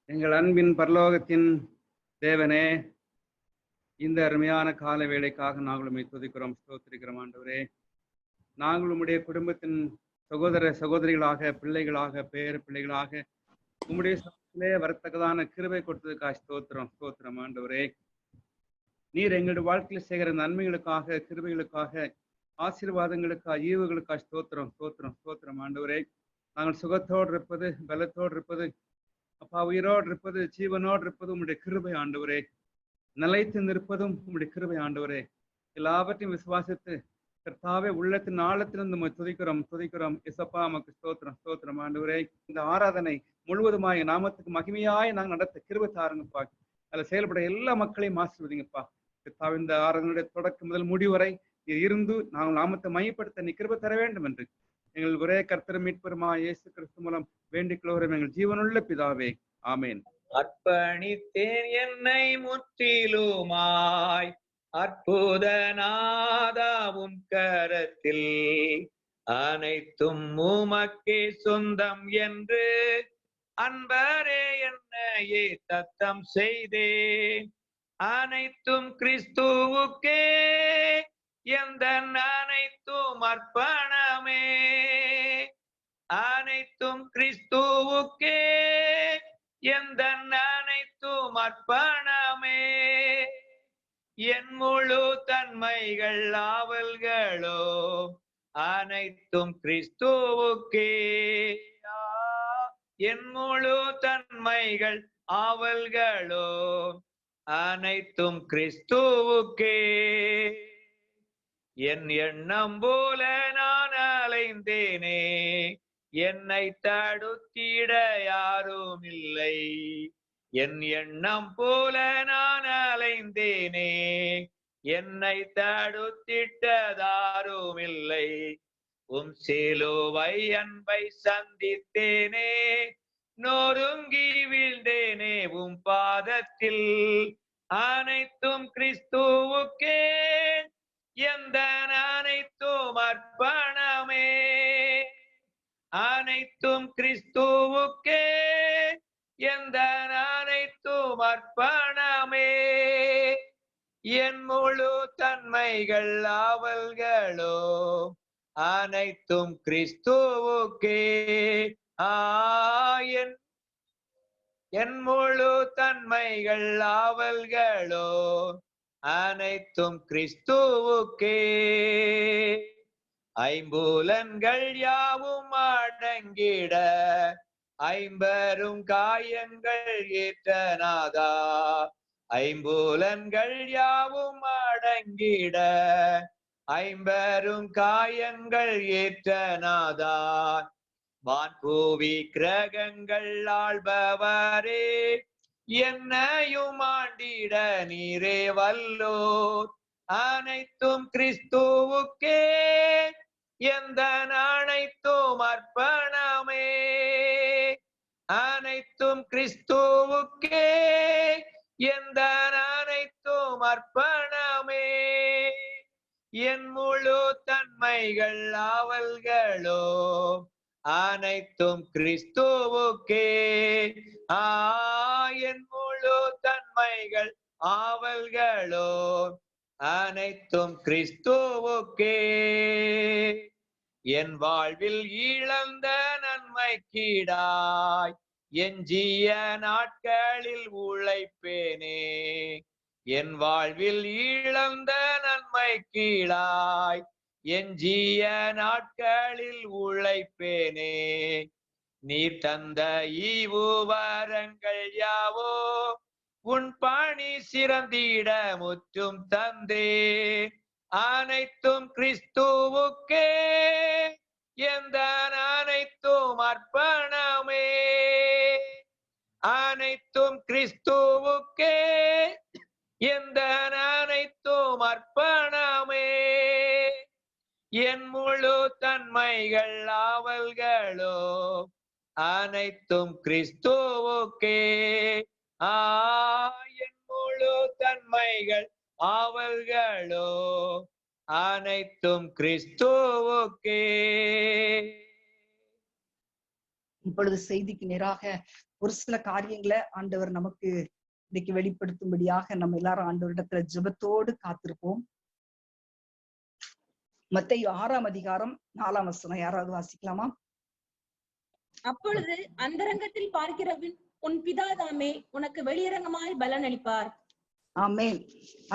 எங்கள் அன்பின் பரலோகத்தின் தேவனே, இந்த அருமையான கால வேளைக்காக நாங்கள் உம்மை துதிக்கிறோம், ஸ்தோத்திரிக்கிறோம் ஆண்டவரே. நாங்கள் உம்முடைய குடும்பத்தின் சகோதர சகோதரிகளாக, பிள்ளைகளாக, பேர பிள்ளைகளாக உம்முடைய சமூகத்திலே வரத்தக்கதான கிருபை கொடுத்ததுக்காக ஸ்தோத்திரம், ஸ்தோத்திரம் ஆண்டவரே. நீர் எங்களுடைய வாழ்க்கையில் செய்கிற நன்மைகளுக்காக, கிருபைகளுக்காக, ஆசீர்வாதங்களுக்காக, ஈவுகளுக்காக ஸ்தோத்திரம், ஸ்தோத்திரம், ஸ்தோத்திரம் ஆண்டவரே. நாங்கள் சுகத்தோடு இருப்பது, பலத்தோடு இருப்பது, அப்பா உயிரோடு இருப்பது, ஜீவனோடு இருப்பது உம்முடைய கிருபை ஆண்டவரே. நிலைத்து நிற்பதும் உம்முடைய கிருபை ஆண்டவரே. எல்லாவற்றையும் விசுவாசித்து கர்த்தாவே உள்ளத்தின் ஆழத்திலிருந்து உம்மை துதிக்கிறோம், துதிக்கிறோம். இசப்பா நமக்கு ஸ்தோத்திரம், ஸ்தோத்திரம் ஆண்டவரே. இந்த ஆராதனை முழுவதுமாய் நாமத்துக்கு மகிமையாய் நாங்கள் நடத்த கிருபை தாருங்கப்பா. அதில் செயல்பட எல்லா மக்களையும் ஆசீர்வதிங்கப்பா. கர்த்தாவே, இந்த ஆராதனையுடைய தொடக்கம் முதல் முடிவரை நீர் இருந்து நாங்கள் நாமத்தை மையப்படுத்த நீ கிருபை தர வேண்டும் என்று எங்கள் ஒரே கர்த்தர் மீட்பெருமா இயேசு கிறிஸ்து மூலம் வேண்டிக் கொள்கிறோம் எங்கள் ஜீவனுள்ள பிதாவே, ஆமேன். அர்ப்பணித்தேன் என்னை முற்றிலுமாய் அற்புத நாதாவும் கரத்தில், அனைத்தும் உமக்கே சொந்தம் என்று அன்பரே என்னையே தத்தம் செய்தேன். அனைத்தும் கிறிஸ்துவுக்கே எந்த அனைத்தும் அர்ப்பணமே, அனைத்தும் கிறிஸ்துவுக்கே எந்த அனைத்தும் அர்ப்பணமே. என் முழு தன்மைகள் ஆவல்களோ அனைத்தும் கிறிஸ்துவுக்கே. என் முழு தன்மைகள் ஆவல்களோ அனைத்தும் கிறிஸ்துவுக்கே. என் எண்ணம் போல நான் அலைந்தேனே, என்னை தடுத்திட யாரும் இல்லை. என் எண்ணம் போல நான் அலைந்தேனே, என்னை தடுத்திட்டதாரும் இல்லை. உம் சிலுவை அன்பை சந்தித்தேனே, நொறுங்கி வீழ்ந்தேனே உம் பாதத்தில். அனைத்தும் கிறிஸ்துவுக்கே எந்த அனைத்தும் அர்ப்பணமே, அனைத்தும் கிறிஸ்துவுக்கே எந்த அனைத்தும் அர்ப்பணமே. என் முழு தன்மைகள் ஆவல்களோ அனைத்தும் கிறிஸ்துவுக்கே. என் முழு தன்மைகள் ஆவல்களோ அனைத்தும் கிறிஸ்துவுக்கே. ஐம்புலன்கள் யாவும் அடங்கிட ஐம்பெரும் காயங்கள் ஏற்றநாதா. ஐம்புலன்கள் யாவும் அடங்கிட ஐம்பெரும் காயங்கள் ஏற்றநாதா. வான்பூவி கிரகங்கள் ஆள்பவரே, என்னையும் ஆண்டிட நீரே வல்லோர். அனைத்தும் கிறிஸ்துவுக்கே எந்த அனைத்தும் அர்ப்பணமே, அனைத்தும் கிறிஸ்துவுக்கே எந்த அனைத்தும் அர்ப்பணமே. என் முழு தன்மைகள் ஆவல்களோ அனைத்தும் கிறிஸ்துவுக்கே. என் முழு தன்மைகள் ஆவல்களோ அனைத்தும் கிறிஸ்துவுக்கே. என் வாழ்வில் இழந்த நன்மைக்கீடாய் எஞ்சிய நாட்களில் உழைப்பேனே. என் வாழ்வில் இழந்த நன்மைக்கீடாய் எஞ்சிய நாட்களில் உழைப்பேனே. நீர் தந்த ஈவு வரங்கள் யாவோ உன் பணி சிறந்திட முற்றும் தந்தே. அனைத்தும் கிறிஸ்துவுக்கே எந்த அனைத்தும் அர்ப்பணமே, அனைத்தும் கிறிஸ்துவுக்கே எந்த அனைத்தும் அர்ப்பணமே. என் முழு தன்மைகள் ஆவல்களோ அனைத்தும் கிறிஸ்துவுக்கே. என் முழு தன்மைகள் ஆவல்களோ அனைத்தும் கிறிஸ்துவுக்கே. இப்பொழுது செய்திக்கு நேராக ஒரு சில காரியங்களை ஆண்டவர் நமக்கு இன்னைக்கு வெளிப்படுத்தும்படியாக நம்ம எல்லாரும் ஆண்டவரிடத்துல ஜெபத்தோடு காத்திருப்போம். மத்தேயு 6ஆம் அதிகாரம் 4ஆம் வசனம் யாராவது வாசிக்கலாமா? அப்பொழுது அந்தரங்கத்தில் பார்க்கிறவன் உன் பிதா தாமே உனக்கு வெளியரங்கமாய் பலன் அளிப்பார். ஆமென்.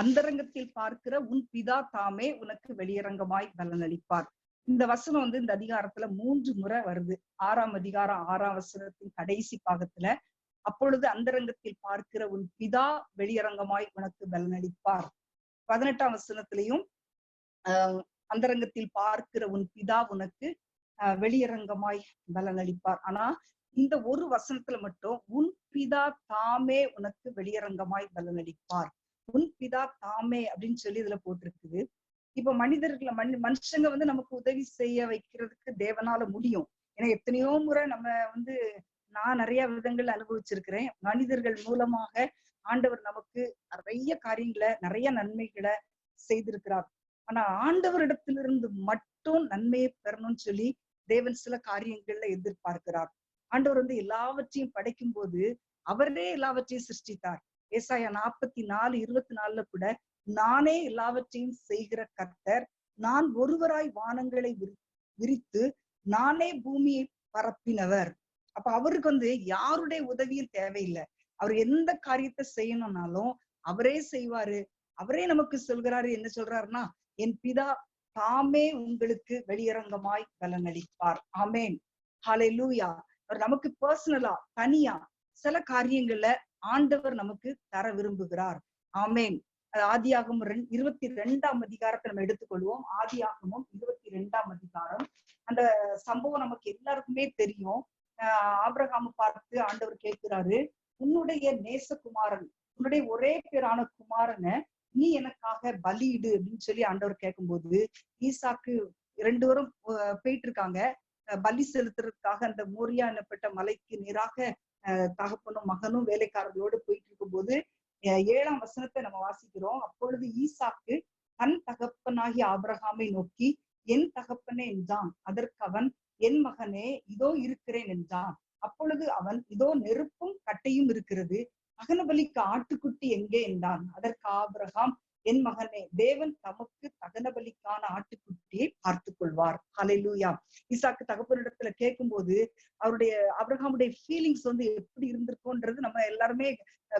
அந்தரங்கத்தில் பார்க்கிற உன் பிதா தாமே உனக்கு வெளியரங்கமாய் பலன் அளிப்பார். இந்த வசனம் இந்த அதிகாரத்துல 3 முறை வருது. 6ஆம் அதிகாரம் 6ஆம் வசனத்தின் கடைசி பாகத்துல அப்பொழுது அந்தரங்கத்தில் பார்க்கிற உன் பிதா வெளியரங்கமாய் உனக்கு பலன் அளிப்பார். 18ஆம் வசனத்திலையும் அந்தரங்கத்தில் பார்க்கிற உன் பிதா உனக்கு வெளியரங்கமாய் பலன் அளிப்பார். ஆனா இந்த ஒரு வசனத்துல மட்டும் உன் பிதா தாமே உனக்கு வெளியரங்கமாய் பலன் அளிப்பார். உன் பிதா தாமே அப்படின்னு சொல்லி இதுல போட்டிருக்குது. இப்ப மனிதர்களை மனுஷங்க நமக்கு உதவி செய்ய வைக்கிறதுக்கு தேவனால முடியும். ஏன்னா எத்தனையோ முறை நம்ம நான் நிறைய விதங்கள் அனுபவிச்சிருக்கிறேன். மனிதர்கள் மூலமாக ஆண்டவர் நமக்கு நிறைய காரியங்களை நிறைய நன்மைகளை செய்திருக்கிறார். ஆனா ஆண்டவரிடத்திலிருந்து மட்டும் நன்மையை பெறணும்னு சொல்லி தேவன் சில காரியங்கள்ல எதிர்பார்க்கிறார். ஆண்டவர் எல்லாவற்றையும் படைக்கும் போது அவரே எல்லாவற்றையும் சிருஷ்டித்தார். ஏசாயா 44:24 கூட நானே எல்லாவற்றையும் செய்கிற கர்த்தர், நான் ஒருவராய் வானங்களை விரித்து நானே பூமியை பரப்பினவர். அப்ப அவருக்கு யாருடைய உதவியும் தேவையில்லை. அவர் எந்த காரியத்தை செய்யணும்னாலும் அவரே செய்வாரு. அவரே நமக்கு சொல்கிறாரு, என்ன சொல்றாருன்னா, என் பிதா தாமே உங்களுக்கு வெளியரங்கமாய் பலன் அளிப்பார். ஆமேன், ஹல்லேலூயா. அவர் நமக்கு பர்சனலா தனியா சில காரியங்கள்ல ஆண்டவர் நமக்கு தர விரும்புகிறார். ஆமேன். ஆதியாகமம் 22ஆம் அதிகாரத்தை நம்ம எடுத்துக்கொள்வோம். ஆதியாகமம் 22ஆம் அதிகாரம். அந்த சம்பவம் நமக்கு எல்லாருக்குமே தெரியும். ஆபிரகாமை பார்த்து ஆண்டவர் கேட்கிறாரு, உன்னுடைய நேசகுமாரன், உன்னுடைய ஒரே பேரான குமாரனை நீ எனக்காக பலியிடு அப்படின்னு சொல்லி ஆண்டவர் கேட்கும்போது ஈசாக்கு 2 பேரும் போயிட்டு இருக்காங்க பலி செலுத்துறதுக்காக. அந்த மோரியா எனப்பட்ட மலைக்கு நேராக தகப்பனும் மகனும் வேலைக்காரர்களோடு போயிட்டு இருக்கும்போது 7ஆம் வசனத்தை நம்ம வாசிக்கிறோம். அப்பொழுது ஈசாக்கு தன் தகப்பனாகிய ஆபிரகாமை நோக்கி, என் தகப்பனே என்றான். அதற்கு அவன், என் மகனே இதோ இருக்கிறேன் என்றான். அப்பொழுது அவன், இதோ நெருப்பும் கட்டையும் இருக்கிறது, தகன பலிக்கு ஆட்டுக்குட்டி எங்கே என்றான். அதற்கு ஆபிரகாம், என் மகனே, தேவன் தமக்கு தகன பலிக்கான ஆட்டுக்குட்டியை பார்த்து கொள்வார். ஹல்லேலூயா. ஈசாக்கு தகப்பனிடத்துல கேட்கும் போது அவருடைய ஆபிரகாமுடைய ஃபீலிங்ஸ் எப்படி இருந்திருக்கும்ன்றது நம்ம எல்லாருமே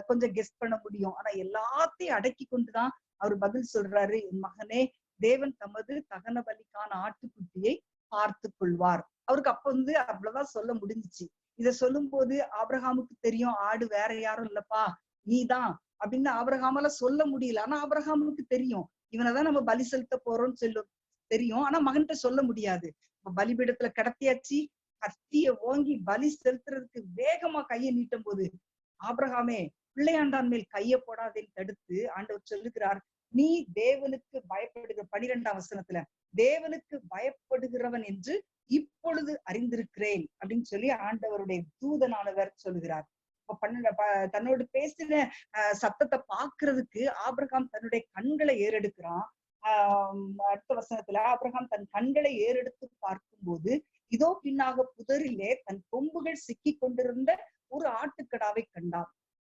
கொஞ்சம் கெஸ் பண்ண முடியும். ஆனா எல்லாத்தையும் அடக்கி கொண்டுதான் அவர் பதில் சொல்றாரு, என் மகனே, தேவன் தமது தகன பலிக்கான ஆட்டுக்குட்டியை பார்த்து கொள்வார். அவருக்கு அப்ப அவ்வளவுதான் சொல்ல முடிஞ்சிச்சு. இத சொல்லும் போது ஆபிரகாமுக்கு தெரியும், ஆடு வேற யாரும் இல்லப்பா, நீதான் அப்படின்னு ஆபிரகாமால சொல்ல முடியல. ஆனா ஆபிரகாமுக்கு தெரியும், இவனைதான் நம்ம பலி செலுத்த போறோம்னு தெரியும். ஆனா மகன்கிட்ட சொல்ல முடியாது. பலிபீடத்துல கடத்தியாச்சு, கத்திய ஓங்கி பலி செலுத்துறதுக்கு வேகமா கையை நீட்டும் போது, ஆபிரகாமே பிள்ளையாண்டான் மேல் கைய போடாதேன்னு தடுத்து ஆண்டவர் சொல்லுகிறார், நீ தேவனுக்கு பயப்படுகிற 12ஆம் வசனத்துல, தேவனுக்கு பயப்படுகிறவன் என்று இப்பொழுது அறிந்திருக்கிறேன் அப்படின்னு சொல்லி ஆண்டவருடைய தூதனானவர் சொல்லுகிறார். தன்னோடு பேசின சத்தத்தை பாக்குறதுக்கு ஆபிரகாம் தன்னுடைய கண்களை ஏறெடுக்கிறான். அடுத்த வசனத்துல, ஆபிரகாம் தன் கண்களை ஏறெடுத்து பார்க்கும்போது இதோ பின்னாக புதரிலே தன் கொம்புகள் சிக்கி கொண்டிருந்த ஒரு ஆட்டுக்கடாவை கண்டான்.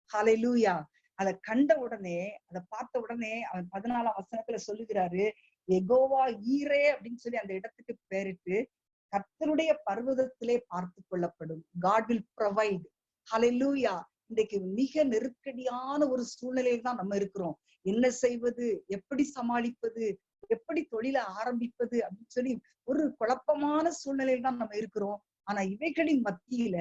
ஹல்லேலூயா. அதை கண்ட உடனே, அதை பார்த்த உடனே அவன் 14ஆம் வசனத்துல சொல்லுகிறாரு, யெகோவா ஈரே அப்படின்னு சொல்லி அந்த இடத்துக்கு பேரிட்டு, கர்த்தருடைய பர்வதத்திலே பார்த்து கொள்ளப்படும். God will provide. ஹல்லேலூயா. இன்றைக்கு மிக நெருக்கடியான ஒரு சூழ்நிலையில் தான் நம்ம இருக்கிறோம். என்ன செய்வது, எப்படி சமாளிப்பது, எப்படி தொழிலை ஆரம்பிப்பது அப்படின்னு சொல்லி ஒரு குழப்பமான சூழ்நிலையில் தான் நம்ம இருக்கிறோம். ஆனா இவைகளின் மத்தியில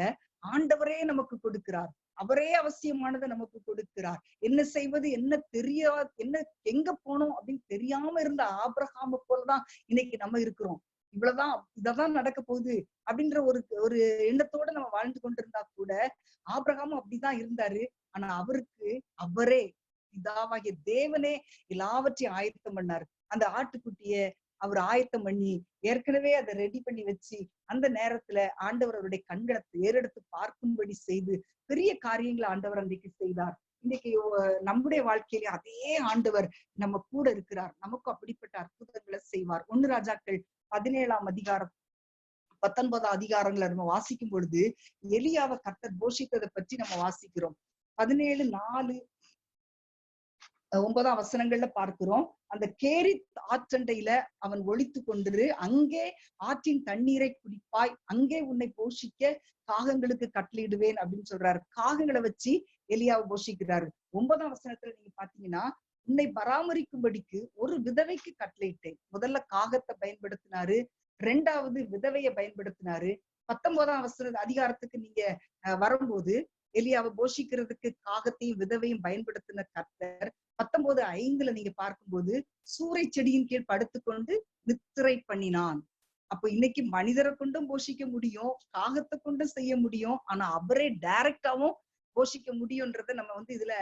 ஆண்டவரே நமக்கு கொடுக்கிறார். அவரே அவசியமானதை நமக்கு கொடுக்கிறார். என்ன செய்வது, என்ன தெரியாது, என்ன எங்க போனோம் அப்படின்னு தெரியாம இருந்த ஆபிரகாமை போலதான் இன்னைக்கு நம்ம இருக்கிறோம். இவ்வளவுதான், இததான் நடக்க போகுது அப்படின்ற ஒரு எண்ணத்தோட நம்ம வாழ்ந்து கொண்டிருந்தா கூட ஆபிரகாமும் அப்படிதான் இருந்தாரு. ஆனா அவருக்கு அவரே பிதாவாகிய தேவனே எல்லாவற்றையும் ஆயத்தம் பண்ணாரு. அந்த ஆட்டுக்குட்டிய அவர் ஆயத்தம் பண்ணி ஏற்கனவே அதை ரெடி பண்ணி வச்சு அந்த நேரத்துல ஆண்டவர் அவருடைய கண்களை ஏறெடுத்து பார்க்கும்படி செய்து பெரிய காரியங்களை ஆண்டவர் அன்றைக்கு செய்தார். இன்னைக்கு நம்முடைய வாழ்க்கையிலே அதே ஆண்டவர் நம்ம கூட இருக்கிறார். நமக்கு அப்படிப்பட்ட அற்புதங்களை செய்வார். 1 ராஜாக்கள் 17ஆம் அதிகாரம் 19 அதிகாரங்களை நம்ம வாசிக்கும் பொழுது எலியாவை கர்த்தர் போஷித்ததை பற்றி நம்ம வாசிக்கிறோம். 17:4 9 வசனங்கள்ல பார்க்கிறோம். அந்த கேரித் ஆற்றண்டையில அவன் ஒளித்து கொண்டு அங்கே ஆற்றின் தண்ணீரை குடிப்பாய், அங்கே உன்னை போஷிக்க காகங்களுக்கு கட்டளையிடுவேன் அப்படின்னு சொல்றாரு. காகங்களை வச்சு எலியாவை போஷிக்கிறாரு. 9 வசனத்துல நீங்க பாத்தீங்கன்னா, உன்னை பராமரிக்கும்படிக்கு ஒரு விதவைக்கு கட்டளையிட்டேன். முதல்ல காகத்தை பயன்படுத்தினாரு, 2வது விதவையை பயன்படுத்தினாரு. 19 அதிகாரத்துக்கு நீங்க வரும்போது எலியாவை போஷிக்கிறதுக்கு காகத்தையும் விதவையும் பயன்படுத்தின கர்த்தர் 19:5 நீங்க பார்க்கும்போது சூறை செடியின் கீழ் படுத்துக்கொண்டு நித்திரை பண்ணினான். அப்போ இன்னைக்கு மனிதரை கொண்டும் போஷிக்க முடியும், காகத்தை கொண்டும் செய்ய முடியும், ஆனா அவரே டைரக்டாவும் போஷிக்க முடியும்ன்றத நம்ம இதுல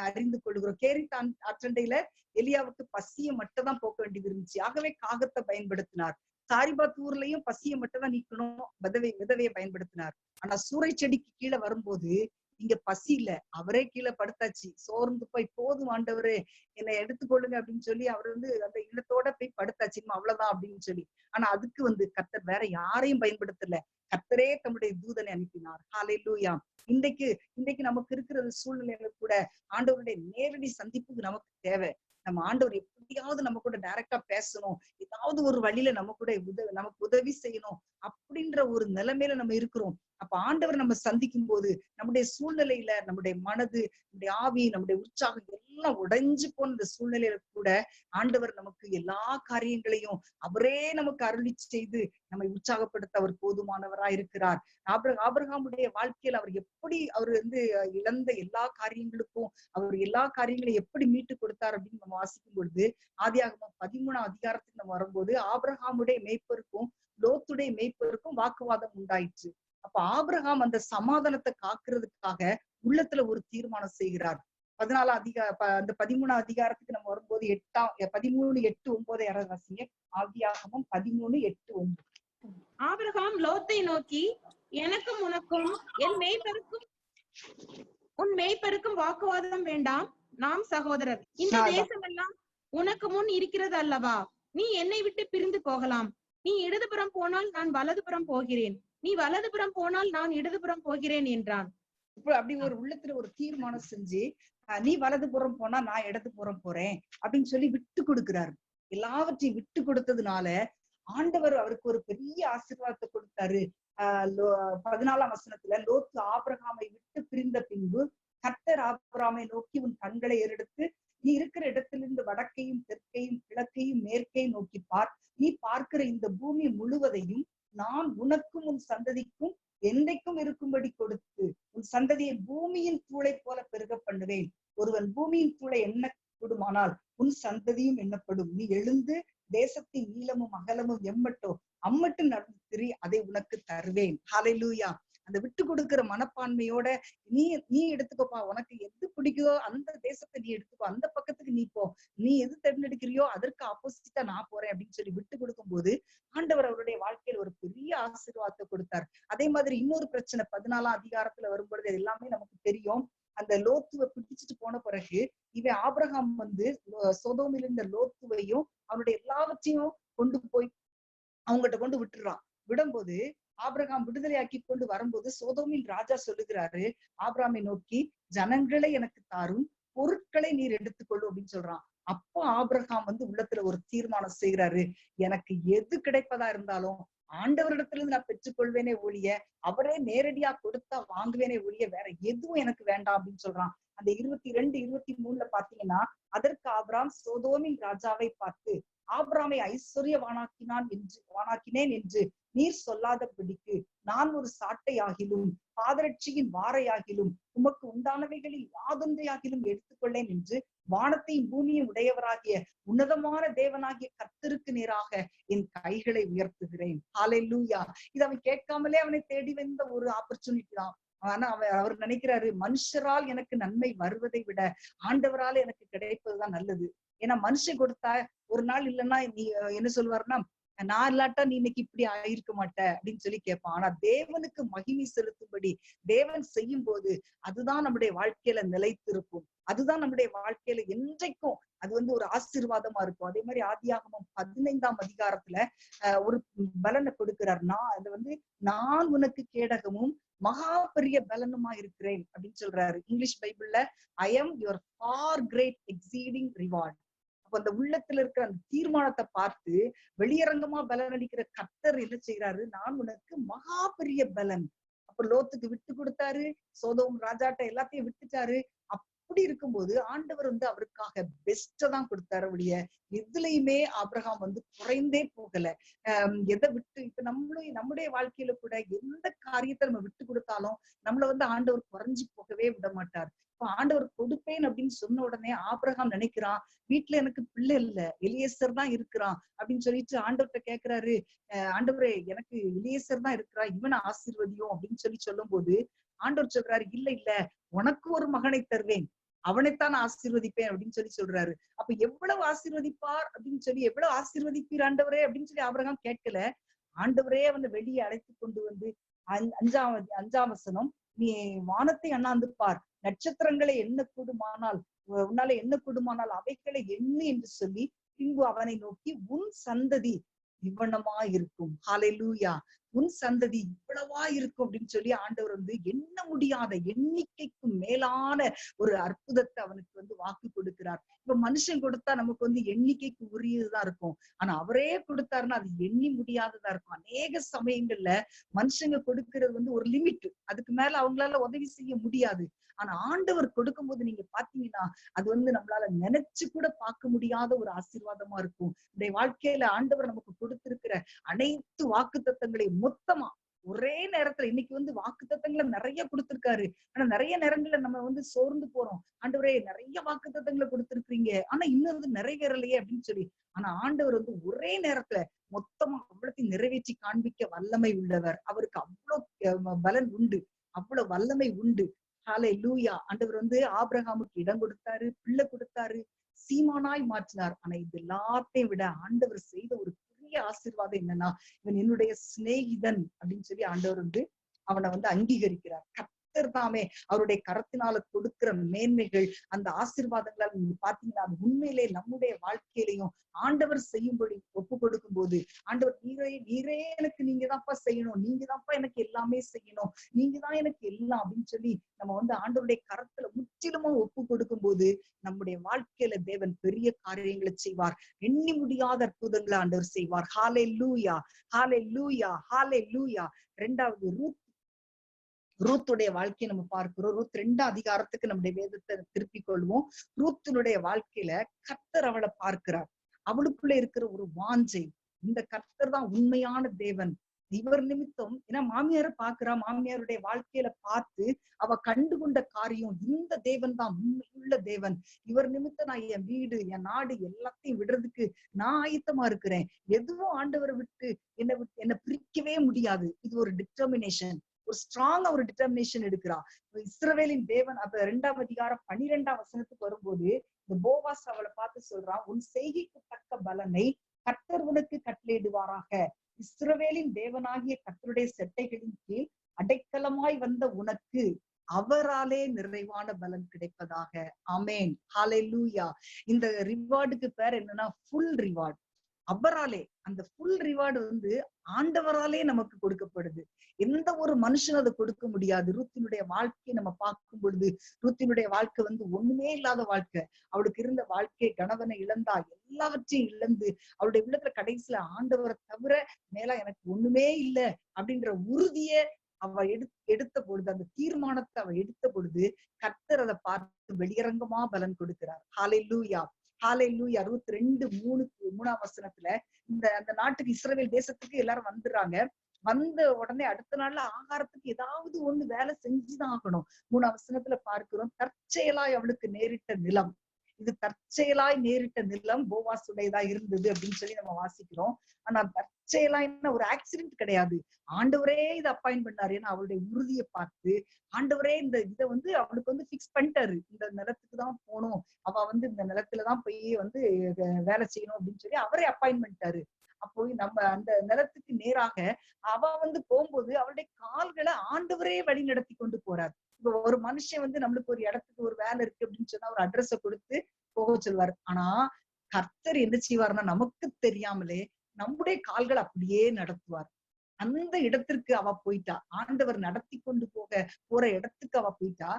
அறிந்து கொள்கிறோம். கேரித் ஆற்றண்டையில எலியாவுக்கு பசியை மட்டும் தான் போக்க வேண்டியது இருந்துச்சு, ஆகவே காகத்தை பயன்படுத்தினார். சாரிபாத் ஊர்லயும் பசியை மட்டும் தான் நீக்கணும், விதவையை பயன்படுத்தினார். ஆனா சூறை செடிக்கு கீழே வரும்போது இங்க பசி இல்ல, அவரே கீழே படுத்தாச்சு, சோர்ந்து போய் போதும் ஆண்டவரே என்னை எடுத்துக்கொள்ளுங்க அப்படின்னு சொல்லி அவர் அந்த இடத்தோட போய் படுத்தாச்சு, அவ்வளவுதான் அப்படின்னு சொல்லி. ஆனா அதுக்கு கர்த்தர் வேற யாரையும் பயன்படுத்தல, கர்த்தரே தம்முடைய தூதனை அனுப்பினார். ஹல்லேலூயா. இன்றைக்கு நமக்கு இருக்கிற சூழ்நிலையில கூட ஆண்டவருடைய நேரடி சந்திப்புக்கு நமக்கு தேவை. நம்ம ஆண்டவர் எப்படியாவது நம்ம கூட டைரக்டா பேசணும், ஏதாவது ஒரு வழியில நமக்கு உதவி செய்யணும் அப்படின்ற ஒரு நிலைமையில நம்ம இருக்கிறோம். அப்ப ஆண்டவர் நம்ம சந்திக்கும் போது நம்முடைய சூழ்நிலையில நம்முடைய மனது, நம்முடைய ஆவி, நம்முடைய உற்சாகம் எல்லாம் உடைஞ்சு போன இந்த சூழ்நிலையில கூட ஆண்டவர் நமக்கு எல்லா காரியங்களையும் அவரே நமக்கு அருளி செய்து நம்மை உற்சாகப்படுத்த அவர் போதுமானவரா இருக்கிறார். ஆபிரகாமுடைய வாழ்க்கையில் அவர் இழந்த எல்லா காரியங்களுக்கும் அவர் எல்லா காரியங்களையும் எப்படி மீட்டு கொடுத்தார் அப்படின்னு நம்ம வாசிக்கும் பொழுது ஆதியாகமம் 13 அதிகாரத்துக்கு நம்ம வரும்போது ஆபிரகாமுடைய மேய்ப்பருக்கும் லோத்துடைய மேய்ப்பருக்கும் வாக்குவாதம் உண்டாயிற்று. அப்ப ஆபிரகாம் அந்த சமாதானத்தை காக்குறதுக்காக உள்ளத்துல ஒரு தீர்மானம் செய்கிறார். 13 அதிகாரத்துக்கு நம்ம வரும்போது 13:8-9 யாராவது வாசிங்க. ஆதியாகமம் 13:8-9. ஆபிரகாம் லோத்தை நோக்கி, எனக்கும் உனக்கும் உன் மேய்ப்பருக்கும் வாக்குவாதம் வேண்டாம், நாம் சகோதரர். இந்த தேசமெல்லாம் உனக்கு முன் இருக்கிறது அல்லவா, நீ என்னை விட்டு பிரிந்து போகலாம். நீ இடதுபுறம் போனால் நான் வலதுபுறம் போகிறேன், நீ வலதுபுறம் போனால் நான் இடதுபுறம் போகிறேன் என்றான். அப்படி ஒரு உள்ளத்துல ஒரு தீர்மானம் செஞ்சு, நீ வலதுபுறம் போனா நான் இடதுபுறம் போறேன் அப்படின்னு சொல்லி விட்டு கொடுக்கிறாரு. எல்லாவற்றையும் விட்டு கொடுத்ததுனால ஆண்டவர் அவருக்கு ஒரு பெரிய ஆசீர்வாதத்தை கொடுத்தாரு. 14 வசனத்துல லோத்து ஆபிரகாமை விட்டு பிரிந்த பின்பு கர்த்தர் ஆபிரகாமை நோக்கி, உன் கண்களை ஏறெடுத்து நீ இருக்கிற இடத்திலிருந்து வடக்கையும் தெற்கையும் கிழக்கையும் மேற்கையும் நோக்கி பார். நீ பார்க்கிற இந்த பூமி முழுவதையும் நான் உனக்கும் உன் சந்ததிக்கும் என்றைக்கும் இருக்கும்படி கொடுத்து உன் சந்ததியை பூமியின் தூளை போல பெருக பண்ணுவேன். ஒருவன் பூமியின் தூளை எண்ணக்கூடுமானால் உன் சந்ததியும் எண்ணப்படும். நீ எழுந்து தேசத்தின் நீளமும் அகலமும் அம்மட்டும் நடந்து திரி, அதை உனக்கு தருவேன். ஹல்லேலூயா. அந்த விட்டு கொடுக்கிற மனப்பான்மையோட நீ எடுத்துக்கோப்பா, உனக்கு எது பிடிக்குதோ அந்த தேசத்தை நீ எடுத்துக்கோ, அந்த பக்கத்துக்கு நீ போ, நீ எது தேர்ந்தெடுக்கிறியோ அதற்கு ஆப்போசிட்டா நான் போறேன் அப்படின்னு சொல்லி விட்டு கொடுக்கும் போது ஆண்டவர் அவருடைய வாழ்க்கையில் ஒரு பெரிய ஆசீர்வாதத்தை கொடுத்தார். அதே மாதிரி இன்னொரு பிரச்சனை 14 அதிகாரத்துல வரும்பொழுது எல்லாமே நமக்கு தெரியும். அந்த லோத்துவை பிடிச்சிட்டு போன பிறகு இவன் ஆபிரகாம் சோதோமில் இருந்த லோத்துவையும் அவனுடைய எல்லாவற்றையும் கொண்டு போய் அவங்ககிட்ட கொண்டு விடும்போது ஆபிரகாம் விடுதலையாக்கி கொண்டு வரும்போது சோதோமின் ராஜா சொல்லுகிறாரு ஆபிரகாமை நோக்கி, ஜனங்களை எனக்கு தாரும், பொருட்களை நீர் எடுத்துக்கொள்ளும் அப்படின்னு சொல்றான். அப்போ ஆபிரகாம் உள்ளத்துல ஒரு தீர்மானம் செய்கிறாரு, எனக்கு எது கிடைப்பதா இருந்தாலும் ஆண்டவரிடத்துல இருந்து நான் பெற்றுக்கொள்வேனே ஒழிய, அவரே நேரடியா கொடுத்தா வாங்குவேனே ஒழிய வேற எதுவும் எனக்கு வேண்டாம் அப்படின்னு சொல்றான். அந்த 22-23 பாத்தீங்கன்னா, அதற்கு ஆபிரகாம் சோதோமின் ராஜாவை பார்த்து, ஆபிரகாமை வானாக்கினேன் என்று நீர் சொல்லாதபடிக்கு நான் ஒரு சாட்டையாகிலும் பாதரட்சியின் வாரையாகிலும் உமக்கு உண்டானவைகளில் யாதொன்றையாகிலும் எடுத்துக்கொள்ளேன் என்று வானத்தையும் பூமியும் உடையவராகிய உன்னதமான தேவனாகிய கர்த்தருக்கு நேராக என் கைகளை உயர்த்துகிறேன். ஹல்லேலூயா. இது அவன் கேட்காமலே அவனை தேடி வந்த ஒரு ஆப்பர்ச்சுனிட்டி தான். ஆனா அவர் நினைக்கிறாரு, மனுஷரால் எனக்கு நன்மை வருவதை விட ஆண்டவரால் எனக்கு கிடைப்பதுதான் நல்லது. ஏன்னா மனுஷன் கொடுத்தா ஒரு நாள் இல்லைன்னா நீ என்ன சொல்வாருன்னா, நான் இல்லாட்டா நீ இன்னைக்கு இப்படி ஆயிருக்க மாட்ட அப்படின்னு சொல்லி கேட்பான். ஆனா தேவனுக்கு மகிமை செலுத்தும்படி தேவன் செய்யும் போது அதுதான் நம்முடைய வாழ்க்கையில நிலைத்திருக்கும். அதுதான் நம்முடைய வாழ்க்கையில என்றைக்கும் அது ஒரு ஆசீர்வாதமா இருக்கும். அதே மாதிரி ஆதியாகமம் 15ஆம் அதிகாரத்துல ஒரு பலனை கொடுக்கிறார். நான் உனக்கு கேடகமும் மகா பெரிய பலனுமா இருக்கிறேன் அப்படின்னு சொல்றாரு. இங்கிலீஷ் பைபிள்ல I am your for great exceeding reward. அப்ப அந்த உள்ளத்துல இருக்கிற அந்த தீர்மானத்தை பார்த்து வெளியரங்கமா பலன் அளிக்கிற கர்த்தர் என்ன செய்யறாரு, நான் உனக்கு மகா பெரிய பலன். அப்ப லோத்துக்கு விட்டு கொடுத்தாரு, சோதோம் ராஜாட்ட எல்லாத்தையும் விட்டுட்டாரு. அப்படி இருக்கும்போது ஆண்டவர் அவருக்காக பெஸ்ட தான் கொடுத்தாரு. அவருடைய எதுலையுமே ஆபிரகாம் குறைந்தே போகல. எதை விட்டு இப்ப நம்முடைய வாழ்க்கையில கூட எந்த காரியத்தை நம்ம விட்டு கொடுத்தாலும் நம்மள ஆண்டவர் குறைஞ்சு போகவே விட மாட்டார். இப்ப ஆண்டவர் கொடுப்பேன் அப்படின்னு சொன்ன உடனே ஆபிரகாம் நினைக்கிறான், வீட்டுல எனக்கு பிள்ளை இல்ல, எலியேசர் தான் இருக்கிறான் அப்படின்னு சொல்லிட்டு ஆண்டவர்கிட்ட கேக்குறாரு, ஆண்டவரே எனக்கு எலியேசர் தான் இருக்கிறா, இவனை ஆசீர்வதியும் அப்படின்னு சொல்லும் போது ஆண்டவர் சொல்றாரு, இல்ல உனக்கு ஒரு மகனை தருவேன், அவனைத்தான் ஆசீர்வதிப்பேன் அப்படின்னு சொல்றாரு. அப்ப எவ்வளவு ஆசீர்வதிப்பார் அப்படின்னு எவ்வளவு ஆசீர்வதிப்பீர் ஆண்டவரே அப்படின்னு ஆபிரகாம் கேட்கல. ஆண்டவரே அவனை வெளியே அழைத்து கொண்டு 5ஆம் வசனம், நீ வானத்தை அண்ணாந்து பார், நட்சத்திரங்களை உன்னால என்ன கூடுமானால் அவைகளை எண்ணு என்று சொல்லி பின்பு அவனை நோக்கி உன் சந்ததி இவ்வளவா இருக்கும். ஹல்லேலூயா. உன் சந்ததி இவ்வளவா இருக்கும் அப்படின்னு ஆண்டவர் எண்ண முடியாத எண்ணிக்கைக்கு மேலான ஒரு அற்புதத்தை அவனுக்கு வாக்கு கொடுக்கிறார். இப்ப மனுஷன் கொடுத்தா நமக்கு எண்ணிக்கைக்கு உரியதுதான் இருக்கும். ஆனா அவரே கொடுத்தாருன்னா அது எண்ணி முடியாததா இருக்கும். அநேக சமயங்கள்ல மனுஷங்க கொடுக்கிறது ஒரு லிமிட், அதுக்கு மேல அவங்களால உதவி செய்ய முடியாது. ஆனா ஆண்டவர் கொடுக்கும் போது நீங்க பாத்தீங்கன்னா அது நம்மளால நினைச்சு கூட பார்க்க முடியாத ஒரு ஆசீர்வாதமா இருக்கும். இந்த வாழ்க்கையில ஆண்டவர் நமக்கு கொடுத்திருக்கிற அனைத்து வாக்குத்தத்தங்களையும் மொத்தமா ஒரே நேரத்துல இன்னைக்கு வாக்குத்தத்தங்களை நிறைய கொடுத்திருக்காரு. ஆனா நிறைய நேரங்கள்ல நம்ம சோர்ந்து போறோம், ஆண்டவரே நிறைய வாக்குத்தத்தங்களை கொடுத்திருக்கீங்க ஆனா இன்னும் நிறைவேறலையே அப்படின்னு ஆனா ஆண்டவர் ஒரே நேரத்துல மொத்தமா அவ்வளத்தையும் நிறைவேற்றி காண்பிக்க வல்லமை உள்ளவர். அவருக்கு அவ்வளவு பலன் உண்டு, அவ்வளவு வல்லமை உண்டு. ஹல்லேலூயா. ஆண்டவர் ஆபிரகாமுக்கு இடம் கொடுத்தாரு, பிள்ளை கொடுத்தாரு, சீமானாய் மாற்றினார். ஆனா இது எல்லாத்தையும் விட ஆண்டவர் செய்த ஒரு பெரிய ஆசீர்வாதம் என்னன்னா, இவன் என்னுடைய சிநேகிதன் அப்படின்னு ஆண்டவர் அவனை அங்கீகரிக்கிறார். கர்த்தர் தாமே அவருடைய கரத்தினால கொடுக்கிற மேன்மைகள், அந்த ஆசீர்வாதங்களால் நீங்க பாத்தீங்கன்னா அது உண்மையிலே நம்முடைய வாழ்க்கையிலையும் ஆண்டவர் செய்யும்படி ஒப்பு கொடுக்கும் போது, ஆண்டவர் நீரே எனக்கு நீங்க தான்ப்பா செய்யணும், நீங்க தான்ப்பா எனக்கு எல்லாமே செய்யணும், நீங்க தான் எனக்கு எல்லாம் அப்படின்னு நம்ம ஆண்டவருடைய கரத்துல முற்றிலுமா ஒப்பு கொடுக்கும் போது நம்முடைய வாழ்க்கையில தேவன் பெரிய காரியங்களை செய்வார். எண்ணி முடியாத அற்புதங்களை ஆண்டவர் செய்வார். ஹல்லேலூயா, ஹல்லேலூயா, ஹல்லேலூயா. 2வது ரூத்துடைய வாழ்க்கையை நம்ம பார்க்கிறோம். ரூத் 2ஆம் அதிகாரத்துக்கு நம்முடைய வேதத்தை திருப்பிக் கொள்வோம். ரூத்தினுடைய வாழ்க்கையில கர்த்தர் அவளை பார்க்கிறார். அவளுக்குள்ள இருக்கிற ஒரு வாஞ்சை, இந்த கர்த்தர் தான் உண்மையான தேவன். இவர் நிமித்தம் ஏன்னா மாமியார பாக்குறா, மாமியாருடைய வாழ்க்கையில பார்த்து அவ கண்டுகொண்ட காரியம், இந்த தேவன் தான் உண்மையுள்ள தேவன், இவர் நிமித்தம் நான் என் வீடு என் நாடு எல்லாத்தையும் விடுறதுக்கு நான் ஆயத்தமா இருக்கிறேன், எதுவும் ஆண்டவரை விட்டு என்னை பிரிக்கவே முடியாது. இது ஒரு டிட்டர்மினேஷன், ஒரு ஸ்ட்ராங்கா ஒரு டிட்டர்மினேஷன் எடுக்கிறா. இஸ்ரவேலின் தேவன். அப்ப 2ஆம் அதிகாரம் 12ஆம் வசனத்துக்கு வரும்போது இந்த போவாஸ் அவளை பார்த்து சொல்றான், உன் செய்கைக்கு தக்க பலனை கர்த்தர் உனக்கு கட்டளையிடுவாராக, இஸ்ரவேலின் தேவனாகிய கர்த்தருடைய செட்டைகளின் கீழ் அடைக்கலமாய் வந்த உனக்கு அவராலே நிறைவான பலன் கிடைப்பதாக. ஆமேன், ஹல்லேலூயா. இந்த ரிவார்டுக்கு பேர் என்னன்னா ஃபுல் ரிவார்டு. அவராலே, அந்த ஃபுல் ரிவார்டு ஆண்டவராலே நமக்கு கொடுக்கப்படுது. எந்த ஒரு மனுஷன் அதை கொடுக்க முடியாது. ரூத்தினுடைய வாழ்க்கையை நம்ம பார்க்கும் பொழுது ரூத்தினுடைய வாழ்க்கை ஒண்ணுமே இல்லாத வாழ்க்கை. அவளுக்கு இருந்த வாழ்க்கை, கணவனை இழந்தா, எல்லாவற்றையும் இழந்து அவளுடைய உள்ளத்துல கடைசியில ஆண்டவரை தவிர மேல எனக்கு ஒண்ணுமே இல்லை அப்படின்ற உறுதியை அவ எடுத்த பொழுது, அந்த தீர்மானத்தை அவ எடுத்த பொழுது கர்த்தர் அதை பார்த்து வெளியரங்கமா பலன் கொடுக்கிறார். ஹல்லேலூயா, ஹல்லேலூயா. 62:3ஆம் வசனத்துல அந்த நாட்டுக்கு இஸ்ரவேல் தேசத்துக்கு எல்லாரும் வந்துடுறாங்க. வந்த உடனே அடுத்த நாள்ல ஆகாரத்துக்கு ஏதாவது ஒண்ணு வேலை செஞ்சுதான் ஆகணும். 3ஆம் வசனத்துல பார்க்கிறோம், தற்செயலாய் அவளுக்கு நேரிட்ட நிலம். இது தற்செயலாய் நேரிட்ட நிலம் போவாசுடையதா இருந்தது அப்படின்னு நம்ம வாசிக்கிறோம். ஆனா தற்செயலாய்னா ஒரு ஆக்சிடென்ட் கிடையாது. ஆண்டவரே இதை அப்பாயிண்ட் பண்ணாரு. ஏன்னா அவளுடைய உறுதியை பார்த்து ஆண்டவரே இதை அவளுக்கு பிக்ஸ் பண்ணிட்டாரு. இந்த நிலத்துக்கு தான் போகணும், அவ இந்த நிலத்துலதான் போய் வேலை செய்யணும் அப்படின்னு அவரே அப்பாயிண்ட் பண்ணிட்டாரு. அப்போ நம்ம அந்த நிலத்துக்கு நேராக அவ போகும்போது அவளுடைய கால்களை ஆண்டவரே வழி நடத்தி கொண்டு போறாரு. இப்ப ஒரு மனுஷன் நம்மளுக்கு ஒரு இடத்துக்கு ஒரு வேலை இருக்கு அப்படின்னு சொன்னா ஒரு அட்ரஸ கொடுத்து போக சொல்வாரு. ஆனா கர்த்தர் என்ன செய்வாருன்னா நமக்கு தெரியாமலே நம்முடைய கால்களை அப்படியே நடத்துவார். அந்த இடத்திற்கு அவ போயிட்டா, ஆண்டவர் நடத்தி கொண்டு போற இடத்துக்கு அவ போயிட்டா.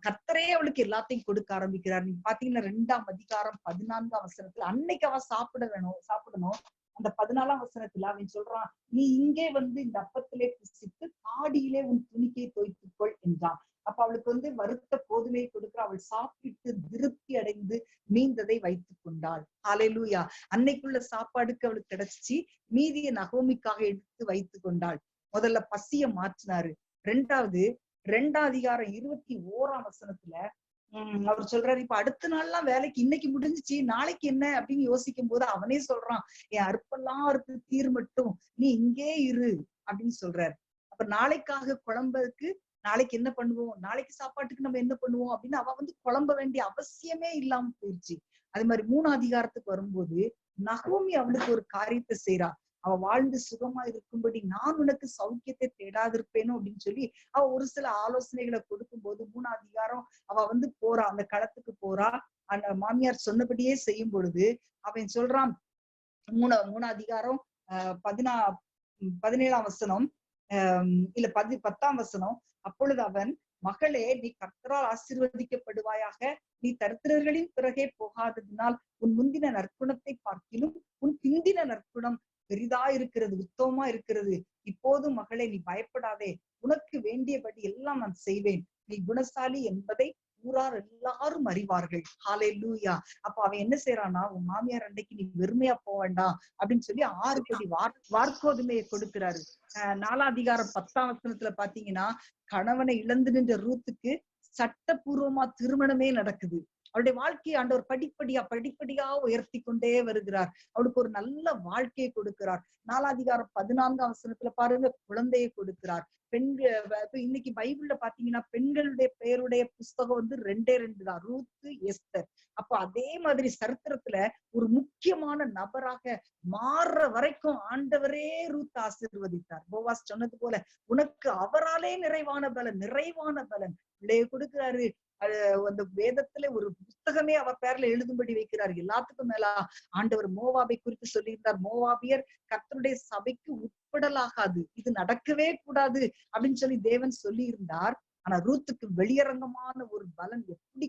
கர்த்தரே அவளுக்கு எல்லாத்தையும் கொடுக்க ஆரம்பிக்கிறார். நீங்க பாத்தீங்கன்னா 2ஆம் அதிகாரம் 14ஆம் வசனத்துல அன்னைக்கு அவ சாப்பிடணும். அந்த 14ஆம் வசனத்துல அவன் சொல்றான், நீ இங்கே இந்த அப்பத்திலே புசித்து காடியிலே உன் துணிக்கை தோய்த்துக்கொள் என்றான். அப்ப அவளுக்கு வருத்த கோதுமையை கொடுக்கிற, அவள் சாப்பிட்டு திருப்தி அடைந்து மீந்ததை வைத்துக் கொண்டாள். ஹல்லேலூயா. அன்னைக்குள்ள சாப்பாடுக்கு அவளுக்கு கிடைச்சிச்சு, மீதிய நகோமிக்காக எடுத்து வைத்துக் கொண்டாள். முதல்ல பசிய மாற்றினாரு. 2ஆம் அதிகாரம் 21ஆம் வசனத்துல அவர் சொல்றாரு, இப்ப அடுத்த நாள்லாம் வேலைக்கு இன்னைக்கு முடிஞ்சிச்சு, நாளைக்கு என்ன அப்படின்னு யோசிக்கும் போது அவனே சொல்றான், என் அற்பெல்லாம் அறுத்து தீர் மட்டும் நீ இங்கே இரு அப்படின்னு சொல்றாரு. அப்ப நாளைக்காக குழம்புக்கு நாளைக்கு என்ன பண்ணுவோம், நாளைக்கு சாப்பாட்டுக்கு நம்ம என்ன பண்ணுவோம் அப்படின்னு அவ குழம்ப வேண்டிய அவசியமே இல்லாம போயிடுச்சு. அதே மாதிரி 3ஆம் அதிகாரத்துக்கு வரும்போது நகோமி அவளுக்கு ஒரு காரியத்தை செய்யறா. அவ வாழ்ந்து சுகமா இருக்கும்படி நான் உனக்கு சௌக்கியத்தை தேடாதிருப்பேனோ அப்படின்னு சொல்லி அவ ஒரு சில ஆலோசனைகளை கொடுக்கும் போது 3ஆம் அதிகாரம் அவ போறா, அந்த களத்துக்கு போறா. அந்த மாமியார் சொன்னபடியே செய்யும் பொழுது அவன் சொல்றான், 3ஆம் அதிகாரம் 17ஆம் வசனம் இல்ல 10ஆம் வசனம், அப்பொழுது அவன், மகளே நீ கர்த்தரால் ஆசீர்வதிக்கப்படுவாயாக, நீ தரித்திரர்களின் பிறகே போகாததினால் உன் முந்தின நற்குணத்தை பார்க்கிலும் உன் பிந்தின நற்குணம் பெரிதா இருக்கிறது, உத்தமமா இருக்கிறது. இப்போது மகளே நீ பயப்படாதே, உனக்கு வேண்டியபடி எல்லாம் நான் செய்வேன், நீ குணசாலி என்பதை ஊரார் எல்லாரும் அறிவார்கள். ஹல்லேலூயா. அப்ப அவன் என்ன செய்யறான்னா, உன் மாமியார் அன்னைக்கு நீ வெறுமையா போக வேண்டாம் அப்படின்னு சொல்லி 6 படி வார்கோதுமையை கொடுக்கிறாரு. 4ஆம் அதிகாரம் 10ஆம் வசனத்துல பாத்தீங்கன்னா, கணவனை இழந்து நின்ற ரூத்துக்கு சட்டபூர்வமா திருமணமே நடக்குது. அவளுடைய வாழ்க்கையை ஆண்டவர் படிப்படியா உயர்த்தி கொண்டே வருகிறார். அவளுக்கு ஒரு நல்ல வாழ்க்கையை கொடுக்கிறார். 4ஆம் அதிகாரம் 14ஆம் வசனத்துல பாருங்க, குழந்தையை கொடுக்கிறார். பெண்கள் இன்னைக்கு பைபிள்ல பாத்தீங்கன்னா பெண்களுடைய பெயருடைய புஸ்தகம் 2 தான், ரூத்து, எஸ்தர். அப்ப அதே மாதிரி சரித்திரத்துல ஒரு முக்கியமான நபராக மாறுற வரைக்கும் ஆண்டவரே ரூத் ஆசீர்வதித்தார். போவாஸ் சொன்னது போல, உனக்கு அவராலே நிறைவான பலன் பிள்ளைய கொடுக்கிறாரு. அந்த வேதத்துல ஒரு புத்தகமே அவ பேர்ல எழுதும்படி வைக்கிறார். எல்லாத்துக்கும் மேலா ஆண்டவர் மோவாபை குறித்து சொல்லியிருந்தார், மோவாபியர் கர்த்தருடைய சபைக்கு உட்படலாகாது, இது நடக்கவே கூடாது அப்படின்னு சொல்லி தேவன் சொல்லி இருந்தார். ஆனா ரூத்துக்கு வெளியரங்கமான ஒரு பலன் எப்படி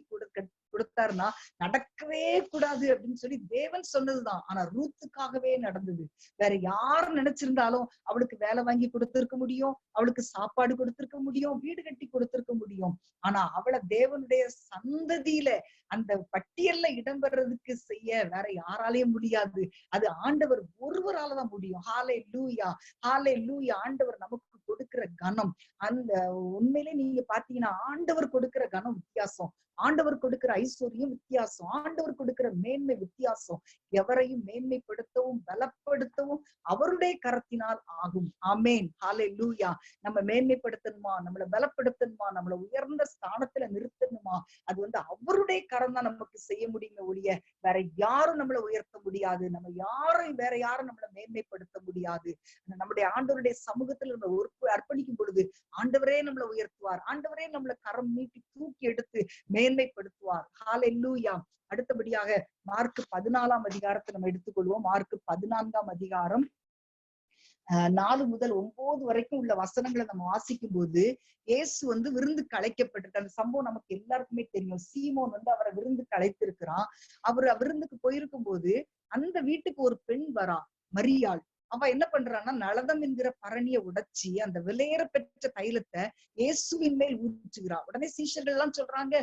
கொடுத்தாருன்னா, நடக்கவே கூடாது அப்படின்னு சொல்லி தேவன் சொன்னதுதான். ஆனா ரூத்துக்காகவே நடந்தது. வேற யார் நினைச்சிருந்தாலும் அவளுக்கு வேலை வாங்கி கொடுத்திருக்க முடியும், அவளுக்கு சாப்பாடு கொடுத்திருக்க முடியும், வீடு கட்டி கொடுத்திருக்க முடியும். ஆனா அவளை தேவனுடைய சந்ததியில அந்த பட்டியல்ல இடம்பெறதுக்கு செய்ய வேற யாராலையும் முடியாது. அது ஆண்டவர் ஒருவராலதான் முடியும். ஹல்லேலூயா, ஹல்லேலூயா. ஆண்டவர் நமக்கு கொடுக்கிற கனம், அந்த உண்மையிலே நீங்க பாத்தீங்கன்னா ஆண்டவர் கொடுக்கிற கனம் வித்தியாசம், ஆண்டவர் கொடுக்கிற ஐஸ்வர்யம் வித்தியாசம், ஆண்டவர் கொடுக்கிற மேன்மை வித்தியாசம். எவரையும் மேன்மைப்படுத்தவும் பலப்படுத்தவும் அவருடைய கரத்தினால் ஆகும். ஆமேன், ஹல்லேலூயா. நம்ம மேன்மைப்படுத்தணுமா, நம்மளை பலப்படுத்தணுமா, நம்மளை உயர்ந்த ஸ்தானத்துல நிறுத்தணுமா, அது அவருடைய கரம் தான் நமக்கு செய்ய முடியுமே ஒழிய வேற யாரும் நம்மளை உயர்த்த முடியாது. வேற யாரும் நம்மளை மேன்மைப்படுத்த முடியாது. நம்முடைய ஆண்டவருடைய சமூகத்துல நம்ம அர்ப்பணிக்கும் பொழுது ஆண்டவரே நம்மளை உயர்த்துவார். ஆண்டவரே நம்மளை கரம் நீட்டி தூக்கி எடுத்து மேன்மைப்படுத்துவார். ஹல்லேலூயா. அடுத்தபடியாக மார்க் 14ஆம் அதிகாரத்தை நம்ம எடுத்துக்கொள்வோம். மார்க் 14ஆம் அதிகாரம் 4 முதல் 9 வரைக்கும் உள்ள வசனங்களை நம்ம வாசிக்கும் போது, இயேசு விருந்துக்கு அழைக்கப்பட்டிருக்க அந்த சம்பவம் நமக்கு எல்லாருக்குமே தெரியும். சீமோன் அவரை விருந்துக்கு அழைத்திருக்கிறான். அவர் விருந்துக்கு போயிருக்கும் போது அந்த வீட்டுக்கு ஒரு பெண் வரா, மரியாள். அவ என்ன பண்றான்னா, நளதம் என்கிற பரணியை உடைச்சி அந்த விலையேற பெற்ற தைலத்தை இயேசுவின் மேல் ஊற்றுகிறா. உடனே சீஷர்கள் எல்லாம் சொல்றாங்க,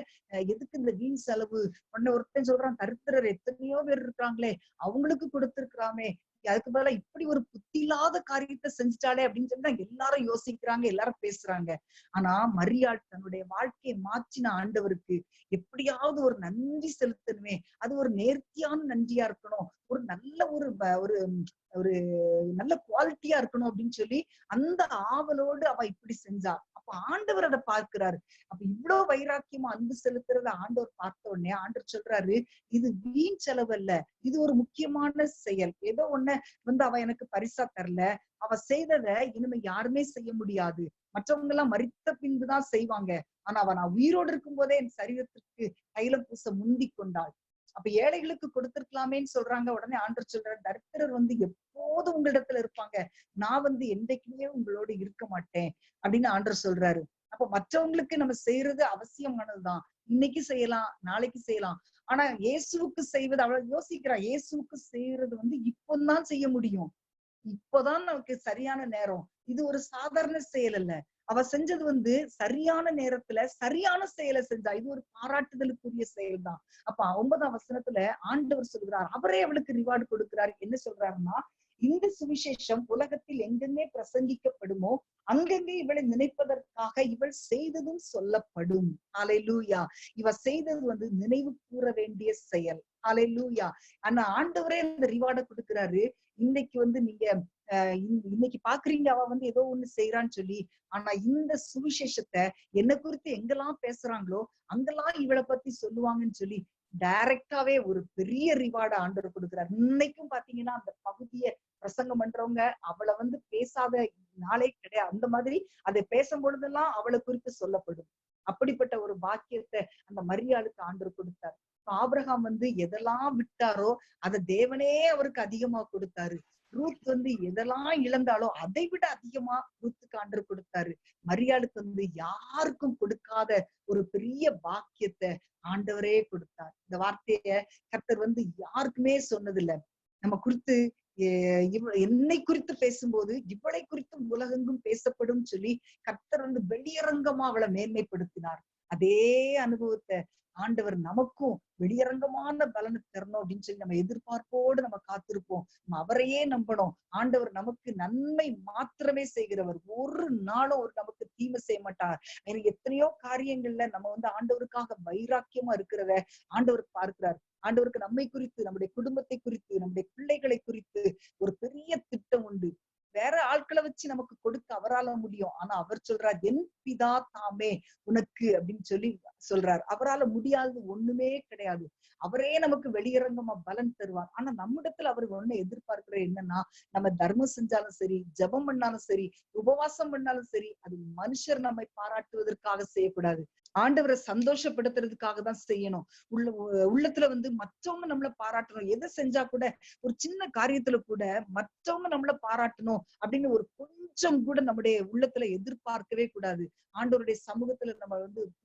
எதுக்கு இந்த வீண் செலவு? உடனே ஒருத்தன் சொல்றான், தரித்திரர் எத்தனையோ பேர் இருக்காங்களே, அவங்களுக்கு கொடுத்திருக்கிறாமே, அதுக்கு பதிலா இப்படி ஒரு புத்தி இல்லாத காரியத்தை செஞ்சுட்டாலே அப்படின்னு சொல்லி எல்லாரும் யோசிக்கிறாங்க, எல்லாரும் பேசுறாங்க. ஆனா மரியாள் தன்னுடைய வாழ்க்கையை மாற்றின ஆண்டவருக்கு எப்படியாவது ஒரு நன்றி செலுத்தணுமே, அது ஒரு நேர்த்தியான நன்றியா இருக்கணும், ஒரு நல்ல ஒரு நல்ல குவாலிட்டியா இருக்கணும் அப்படின்னு சொல்லி அந்த ஆவலோடு அவ இப்படி செஞ்சா. அப்ப ஆண்டவர் அதை பார்க்கிறாரு. அப்ப இவ்வளவு வைராக்கியமா அன்பு செலுத்துறத ஆண்டவர் பார்த்த உடனே ஆண்டவர் சொல்றாரு, இது வீண் செலவு அல்ல, இது ஒரு முக்கியமான செயல். ஏதோ ஒண்ணு அவ எனக்கு பரிசா தரல, அவ செய்தத இனிமே யாருமே செய்ய முடியாது, மற்றவங்க எல்லாம் மரித்த பின்புதான் செய்வாங்க, ஆனா அவ நான் உயிரோடு இருக்கும் போதே என் சரீரத்திற்கு தைலம் பூச முந்தி கொண்டாள். அப்ப ஏழைகளுக்கு கொடுத்திருக்கலாமேன்னு சொல்றாங்க. உடனே ஆண்டவர் சொல்றாரு, தரித்திரர் எப்போதும் உங்களிடத்துல இருப்பாங்க, நான் என்றைக்குமே உங்களோட இருக்க மாட்டேன் அப்படின்னு ஆண்டவர் சொல்றாரு. அப்ப மற்றவங்களுக்கு நம்ம செய்யறது அவசியமானதுதான். இன்னைக்கு செய்யலாம், நாளைக்கு செய்யலாம். ஆனா இயேசுவுக்கு செய்வது அவ்வளவு யோசிக்கிறா. இயேசுவுக்கு செய்யறது இப்போதான் செய்ய முடியும், இப்போதான் நமக்கு சரியான நேரம். இது ஒரு சாதாரண செயல் அல்ல. அவ செஞ்சது சரியான நேரத்துல சரியான செயலை செஞ்சா. இது ஒரு பாராட்டுதலுக்குரிய செயல் தான். அப்ப 9ஆம் வசனத்துல ஆண்டவர் சொல்கிறார், அவரே அவளுக்கு ரிவார்டு கொடுக்கிறார். என்ன சொல்றாருன்னா, இந்த சுவிசேஷம் உலகத்தில் எங்கெங்கே பிரசங்கிக்கப்படுமோ அங்கங்கே இவளை நினைப்பதற்காக இவள் செய்ததும் சொல்லப்படும். ஹல்லேலூயா. இவ செய்தது நினைவு கூற வேண்டிய செயல். ஹல்லேலூயா. ஆனா ஆண்டவரே அந்த ரிவார்டை கொடுக்கிறாரு. இன்னைக்கு நீங்க இன்னைக்கு பாக்குறீங்க அவ ஏதோ ஒண்ணு செய்யறான்னு சொல்லி, ஆனா இந்த சுவிசேஷத்தை என்ன குறித்து எங்கெல்லாம் பேசுறாங்களோ அங்கெல்லாம் இவளை பத்தி சொல்லுவாங்கன்னு சொல்லி டைரக்டாவே ஒரு பெரிய ரிவார்டு ஆண்டவர் கொடுக்கிறார். இன்னைக்கும் பாத்தீங்கன்னா அந்த பகுதியை பிரசங்கம் பண்றவங்க அவளை பேசாத நாளே கிடையாது. அந்த மாதிரி அதை பேசும் பொழுதெல்லாம் அவளை குறித்து சொல்லப்படும். அப்படிப்பட்ட ஒரு பாக்கியத்தை அந்த மரியாளுக்கு ஆண்டவர் கொடுத்தார். ஆபிரகாம் எதெல்லாம் விட்டாரோ அதை தேவனே அவருக்கு அதிகமா கொடுத்தாரு. ரூத் எதெல்லாம் இழந்தாலோ அதை விட அதிகமா ரூத்துக்கு ஆண்டவர் கொடுத்தாரு. மரியாளுக்கு யாருக்கும் கொடுக்காத ஒரு பெரிய பாக்கியத்தை ஆண்டவரே கொடுத்தார். இந்த வார்த்தைய கர்த்தர் யாருக்குமே சொன்னதில்லை. நம்ம குறித்து என்னை குறித்து பேசும்போது இவளை குறித்தும் உலகெங்கும் பேசப்படும் சொல்லி கர்த்தர் வெளியரங்கமா அவளை மேன்மைப்படுத்தினார். அதே அனுபவத்தை ஆண்டவர் நமக்கும் வெளியரங்கமான பலனை தரணும் அப்படின்னு சொல்லி நம்ம எதிர்பார்ப்போடு நம்ம காத்திருப்போம். நம்ம அவரையே நம்பணும். ஆண்டவர் நமக்கு நன்மை மாத்திரமே செய்கிறவர். ஒரு நாளும் நமக்கு தீமை செய்ய மாட்டார். எனக்கு எத்தனையோ காரியங்கள்ல நம்ம ஆண்டவருக்காக வைராக்கியமா இருக்கிறத ஆண்டவர் பார்க்கிறார். ஆண்டவருக்கு நம்மை குறித்து, நம்முடைய குடும்பத்தை குறித்து, நம்முடைய பிள்ளைகளை குறித்து ஒரு பெரிய திட்டம் உண்டு. வேற ஆட்களை வச்சு நமக்கு கொடுக்க அவரால முடியும். ஆனா அவர் சொல்றார், என் பிதா தாமே உனக்கு அப்படின்னு சொல்லி சொல்றார். அவரால முடியாதது ஒண்ணுமே கிடையாது. அவரே நமக்கு வெளியரங்கமா பலன் தருவார். ஆனா நம்மிடத்துல அவர் ஒண்ணு எதிர்பார்க்கிற என்னன்னா, நம்ம தர்மம் செஞ்சாலும் சரி, ஜெபம் பண்ணாலும் சரி, உபவாசம் பண்ணாலும் சரி, அது மனுஷர் நம்மை பாராட்டுவதற்காக செய்யக்கூடாது, ஆண்டவரை சந்தோஷப்படுத்துறதுக்காக தான் செய்யணும். உள்ளத்துல மற்றவங்க நம்மளை பாராட்டணும். எதை செஞ்சா கூட, ஒரு சின்ன காரியத்துல கூட மற்றவங்க நம்மளை பாராட்டணும் அப்படின்னு ஒரு கொஞ்சம் கூட நம்முடைய உள்ளத்துல எதிர்பார்க்கவே கூடாது. ஆண்டவருடைய சமூகத்துல நம்ம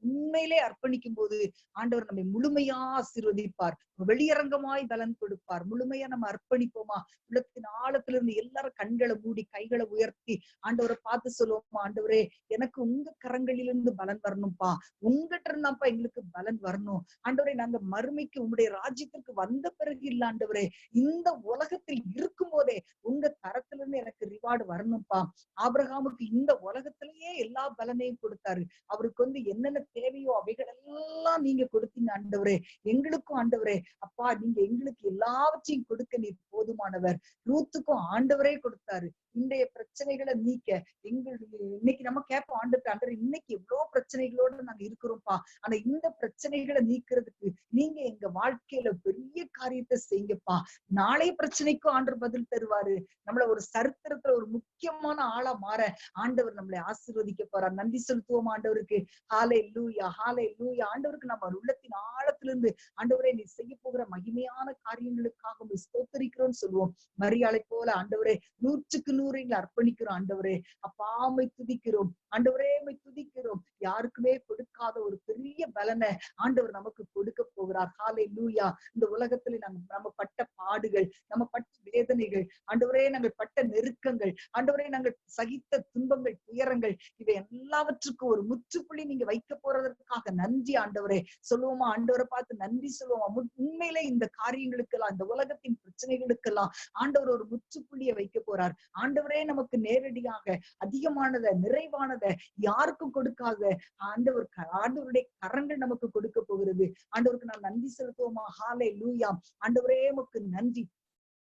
உண்மையிலே அர்ப்பணிக்கும் போது ஆண்டவர் நம்மை முழுமையா ஆசீர்வதிப்பார், வெளியரங்கமாய் பலன் கொடுப்பார். முழுமையா நம்ம அர்ப்பணிப்போமா, உள்ளத்தின் ஆழத்துல இருந்து எல்லாரும் கண்களை மூடி கைகளை உயர்த்தி ஆண்டவரை பார்த்து சொல்லுவோமா, ஆண்டவரே எனக்கு உங்க கரங்களிலிருந்து பலன் வரணும்பா, உங்ககிட்ட இருந்தாப்பா எங்களுக்கு பலன் வரணும். ஆண்டவரே நாங்க மறுமைக்கு உங்களுடைய ராஜ்யத்திற்கு வந்த பிறகு இல்ல ஆண்டவரே, இந்த உலகத்தில் இருக்கும் போதே உங்க தரத்துல இருந்து எனக்கு ரிவார்டு வரணும்பா. ஆபிரகாமுக்கு இந்த உலகத்திலேயே எல்லா பலனையும் கொடுத்தாரு. அவருக்கு என்னென்ன தேவையோ அவைகள் எல்லாம் நீங்க கொடுத்தீங்க ஆண்டவரே. எங்களுக்கும் ஆண்டவரே, அப்பா நீங்க எங்களுக்கு எல்லாவற்றையும் கொடுக்க நீர் போதுமானவர். ரூத்துக்கும் ஆண்டவரே கொடுத்தாரு. இன்றைய பிரச்சனைகளை நீக்க எங்களுக்கு இன்னைக்கு நம்ம கேட்போம், ஆண்டவர் இன்னைக்கு எவ்வளவு பிரச்சனைகளோட நாங்க இருக்கிறோம்ப்பா, ஆனா இந்த பிரச்சனைகளை நீக்கிறதுக்கு நீங்க எங்க வாழ்க்கையில பெரிய காரியத்தை செய்யுங்கப்பா. நாளைய பிரச்சனைக்கும் ஆண்டவர் பதில் தருவாரு. நம்மள ஒரு சரித்திரத்துல ஒரு முக்கியமான ஆளா மாற ஆண்டவர் நம்மளை ஆசீர்வதிக்க போறார். நன்றி செலுத்துவோம் ஆண்டவருக்கு. ஹல்லேலூயா, ஹல்லேலூயா. ஆண்டவருக்கு நம்ம உள்ளத்தின் ஆழத்திலிருந்து ஆண்டவரே நீ செய்ய போகிற மகிமையான காரியங்களுக்காக ஸ்தோத்திரிக்கிறோம்னு சொல்லுவோம். மரியாதை போல ஆண்டவரே 100க்கு 100 அர்ப்பணிக்கிறோம் ஆண்டவரே. அப்பா உம்மை துதிக்கிறோம் ஆண்டவரே, உம்மை துதிக்கிறோம். யாருக்குமே கொடுக்காத ஒரு பெரிய பலனை ஆண்டவர் நமக்கு கொடுக்க போகிறார். ஹல்லேலூயா. இந்த உலகத்துல நம்ம பட்ட பாடுகள், நம்ம பட்ட வேதனைகள் ஆண்டவரே, நாங்கள் பட்ட நெருக்கங்கள் ஆண்டவரே, நாங்கள் சகித்த துன்பங்கள், துயரங்கள், இவை எல்லாவற்றுக்கும் ஒரு முற்றுப்புள்ளி நீங்க வைக்க போறதற்காக நன்றி ஆண்டவரே. சொல்லுவோமா, ஆண்டவரை பார்த்து நன்றி சொல்லுவோமா. உண்மையிலே இந்த காரியங்களுக்கெல்லாம், இந்த உலகத்தின் பிரச்சனைகளுக்கெல்லாம் ஆண்டவர் ஒரு முற்றுப்புள்ளியை வைக்க போறார். ஆண்டவரே நமக்கு நேரடியாக அதிகமானதை, நிறைவானதை, யாருக்கும் கொடுக்காத ஆண்டவருடைய கரங்கள் நமக்கு கொடுக்க போகிறது. ஆண்டவருக்கு நாம் நன்றி செலுத்துவோமா. ஹல்லேலூயா. ஆண்டவரே உமக்கு நன்றி.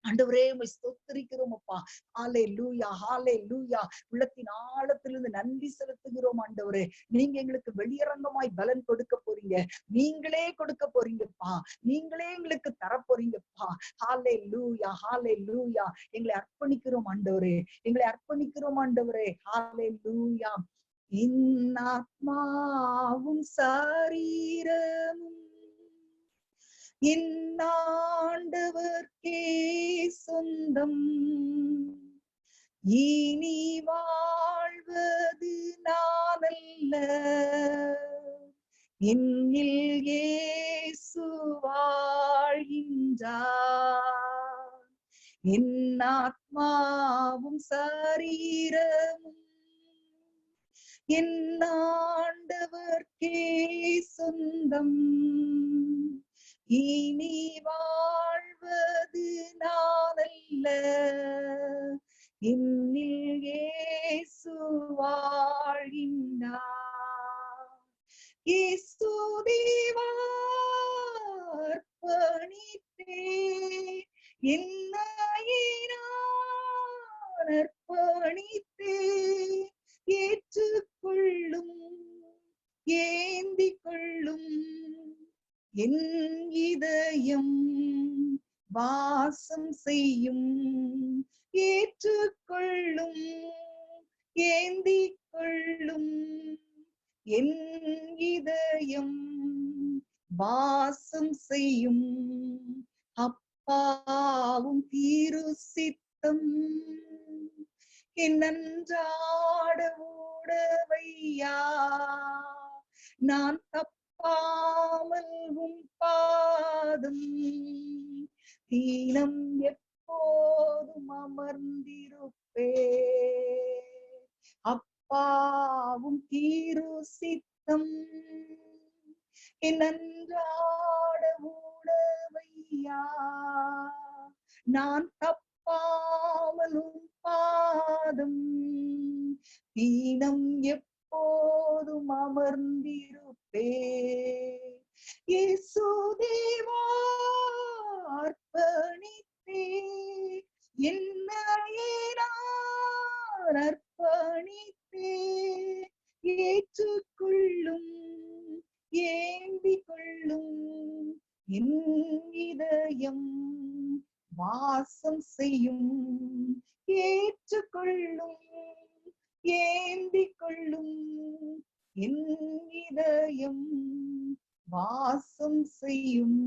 ஆண்டவரே உம்மை ஸ்தோத்திரிக்கிறோம் அப்பா. ஹalleluya ஹalleluya. உள்ளத்தின் ஆழத்திலிருந்து நன்றி செலுத்துகிறோம் ஆண்டவரே. நீங்க எங்களுக்கு வெளியரங்கமாய் பலன் கொடுக்க போறீங்க. நீங்களே கொடுக்க போறீங்கப்பா. நீங்களே எங்களுக்கு தர போறீங்கப்பா. ஹalleluya ஹalleluya. எங்களை அர்ப்பணிக்கிறோம் ஆண்டவரே. எங்களை அர்ப்பணிக்கிறோம் ஆண்டவரே. ஹalleluya. என் ஆத்மாவும் சரீரமும் என் ஆண்டவர்க்கே சொந்தம். இனி வாழ்வது நான் அல்ல, என்னில் இயேசு வாழ்கின்றார். என் ஆத்மாவும் சரீரமும் என் ஆண்டவர்க்கே சொந்தம். இனி வாழ்வது நான் அல்ல, என்னில் இயேசு வாழ்கின்றார். இயேசு தேவா அர்ப்பணித்தேன், என்னையே நான் அர்ப்பணித்தேன். ஏற்றுக்கொள்ளும் ஏந்திக் கொள்ளும் என் இதயம் வாசம் செய்யும். ஏற்றுக்கொள்ளும் ஏந்திக் கொள்ளும் என் இதயம் வாசம் செய்யும். அப்பாவும் திரு சித்தம் என் அன்றாட உடவையா. நான் தப்பாமல் உம் பாதம் தீனம் எப்போதும் அமர்ந்திருப்பே. அப்பாவும் தீரு சித்தம் என் அன்றாட உடவையா. நான் தப்பாமலும் பாதம் தீனம் எப்போதும் அமர்ந்திருப்பே. இயேசு தேவா அர்ப்பணித்தே, என்னையே நான் அர்ப்பணித்தே. ஏற்றுக்கொள்ளும் ஏந்திக் கொள்ளும் என் இதயம் வாசம் செய்யும். ஏற்றுக்கொள்ளும் ஏந்திக் கொள்ளும் என் இதயம் வாசம் செய்யும்.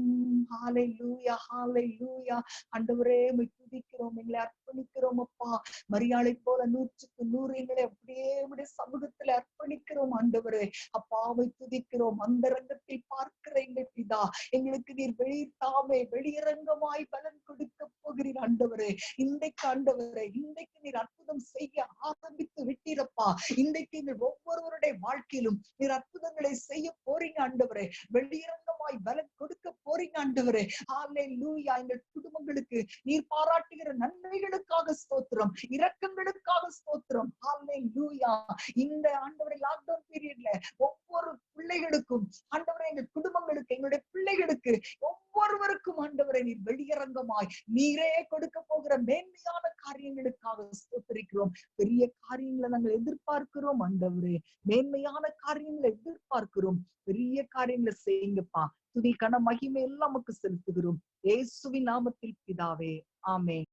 ஹalleluya ஹalleluya. ஆண்டவரே உம்மை துதிக்கிறோம், எங்களை அர்ப்பணிக்கிறோம் அப்பா. மரியாளை போல 100க்கு 100 எங்களை அப்படியே உம்முடைய சமூகத்துல அர்ப்பணிக்கிறோம் ஆண்டவரே. அப்பாவை துதிக்கிறோம். அந்தரங்கத்தில் பார்க்கிற எங்கள் பிதா, எங்களுக்கு நீர் வெளித்தாமே வெளியரங்கமாய் பலன் கொடுக்க போகிறீர் ஆண்டவரே. இன்றைக்கு ஆண்டவரே, இன்றைக்கு நீர் அற்புதம் செய்ய ஆரம்பித்து விட்டீரப்பா. இன்றைக்கு எங்கள் ஒவ்வொருவருடைய வாழ்க்கையிலும் நீர் அற்புதங்களை செய்ய போறீங்க ஆண்டவரே. வெளியரங்கமாய் பலன் கொடுக்க போறீங்க ஆண்டவரே. ஹalleluya. எங்கள் குடும்பங்களுக்கு நீர் பாராட்டுகிற நன்மைகளுக்காக ஸ்தோத்திரம், இரக்கங்களுக்காக ஸ்தோத்திரம். ஹalleluya. இந்த ஆண்டவரே லாக்டவுன் பீரியட்ல ஒவ்வொரு பிள்ளைகளுக்கும் ஆண்டவரே, எங்கள் குடும்பங்களுக்கு, எங்களுடைய பிள்ளைகளுக்கு ஒவ்வொருவருக்கும் ஆண்டவரே நீர் வெளியரங்கமாய் நீரே கொடுக்க போகிற மேன்மையான காரியங்களுக்காக ஸ்தோத்திரிக்கிறோம். பெரிய காரியங்களை நாங்கள் எதிர்பார்க்கிறோம் ஆண்டவரே. மேன்மையான காரியங்களை எதிர்பார்க்கிறோம். பெரிய காரியங்களை செய்யுங்கப்பா. துதி கன மகிமை எல்லாம் நமக்கு செலுத்துகிறோம். இயேசுவின் நாமத்தில் பிதாவே, ஆமென்.